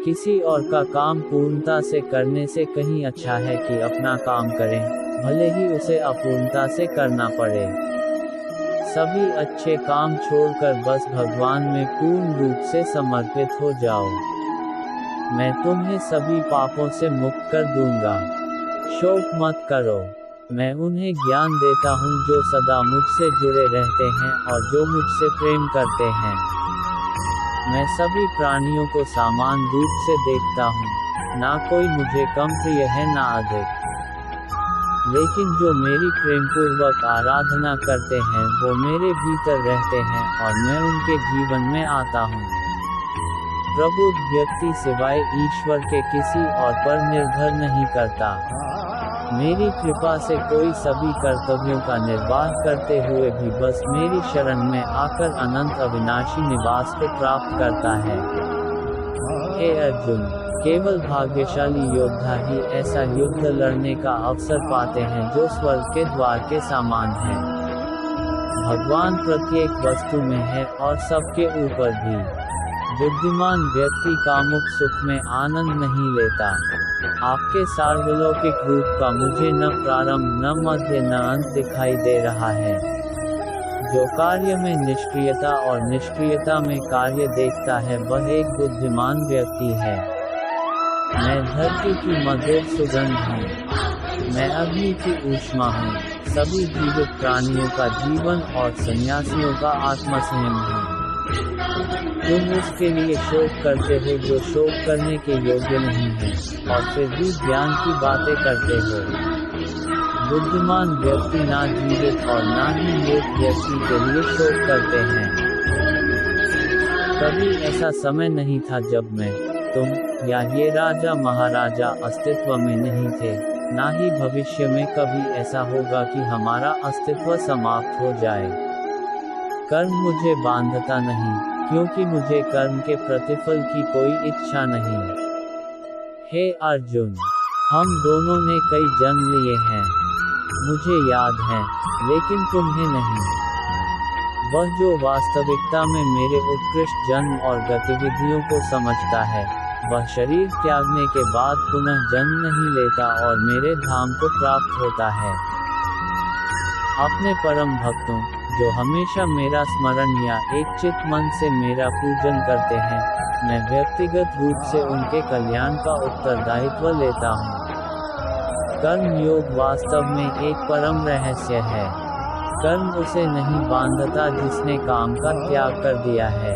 किसी और का काम पूर्णता से करने से कहीं अच्छा है कि अपना काम करें, भले ही उसे अपूर्णता से करना पड़े। सभी अच्छे काम छोड़कर बस भगवान में पूर्ण रूप से समर्पित हो जाओ। मैं तुम्हें सभी पापों से मुक्त कर दूंगा। शोक मत करो। मैं उन्हें ज्ञान देता हूँ जो सदा मुझसे जुड़े रहते हैं और जो मुझसे प्रेम करते हैं। मैं सभी प्राणियों को समान रूप से देखता हूँ, ना कोई मुझे कम प्रिय है ना अधिक। लेकिन जो मेरी प्रेमपूर्वक आराधना करते हैं वो मेरे भीतर रहते हैं और मैं उनके जीवन में आता हूँ। प्रबुद्ध व्यक्ति सिवाय ईश्वर के किसी और पर निर्भर नहीं करता। मेरी कृपा से कोई सभी कर्तव्यों का निर्वाह करते हुए भी बस मेरी शरण में आकर अनंत अविनाशी निवास को प्राप्त करता है। हे अर्जुन, केवल भाग्यशाली योद्धा ही ऐसा युद्ध लड़ने का अवसर पाते हैं जो स्वर्ग के द्वार के समान है। भगवान प्रत्येक वस्तु में है और सबके ऊपर भी। बुद्धिमान व्यक्ति कामुक सुख में आनंद नहीं लेता। आपके सार्वलौकिक रूप का मुझे न प्रारंभ न मध्य न अंत दिखाई दे रहा है। जो कार्य में निष्क्रियता और निष्क्रियता में कार्य देखता है वह एक बुद्धिमान व्यक्ति है। मैं धरती की मधुर सुगंध हूँ। मैं अग्नि की ऊष्मा हूँ। सभी जीवित प्राणियों का जीवन और सन्यासियों का आत्मसंयम हूँ। तुम उसके लिए शोक करते हो जो शोक करने के योग्य नहीं है, और फिर भी ज्ञान की बातें करते हो। बुद्धिमान व्यक्ति ना जीवित और ना ही मृत व्यक्ति के लिए शोक करते हैं। कभी ऐसा समय नहीं था जब मैं, तुम या ये राजा महाराजा अस्तित्व में नहीं थे, ना ही भविष्य में कभी ऐसा होगा कि हमारा अस्तित्व समाप्त हो जाए। कर्म मुझे बांधता नहीं, क्योंकि मुझे कर्म के प्रतिफल की कोई इच्छा नहीं। हे अर्जुन, हम दोनों ने कई जन्म लिए हैं। मुझे याद है, लेकिन तुम्हें नहीं। वह जो वास्तविकता में मेरे उत्कृष्ट जन्म और गतिविधियों को समझता है, वह शरीर त्यागने के बाद पुनः जन्म नहीं लेता और मेरे धाम को प्राप्त होता है। अपने परम भक्तों, जो हमेशा मेरा स्मरण या एक चित मन से मेरा पूजन करते हैं, मैं व्यक्तिगत रूप से उनके कल्याण का उत्तरदायित्व लेता हूँ। कर्म योग वास्तव में एक परम रहस्य है। कर्म उसे नहीं बांधता जिसने काम का त्याग कर दिया है।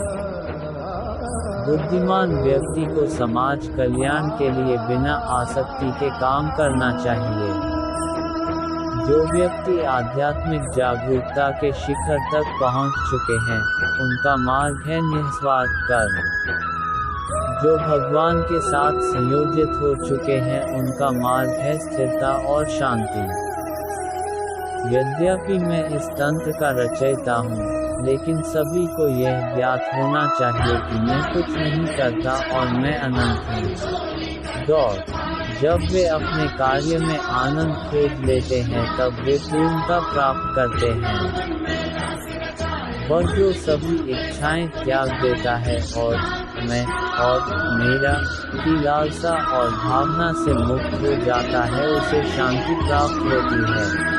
बुद्धिमान व्यक्ति को समाज कल्याण के लिए बिना आसक्ति के काम करना चाहिए। जो व्यक्ति आध्यात्मिक जागरूकता के शिखर तक पहुंच चुके हैं, उनका मार्ग है निस्वार्थ कर्म। जो भगवान के साथ संयोजित हो चुके हैं, उनका मार्ग है स्थिरता और शांति। यद्यपि मैं इस तंत्र का रचयिता हूँ, लेकिन सभी को यह ज्ञात होना चाहिए कि मैं कुछ नहीं करता और मैं अनंत हूँ। दौड़। जब वे अपने कार्य में आनंद खोज लेते हैं तब वे पूर्णता प्राप्त करते हैं। वह जो सभी इच्छाएं त्याग देता है और मैं और मेरा की लालसा और भावना से मुक्त हो जाता है, उसे शांति प्राप्त होती है।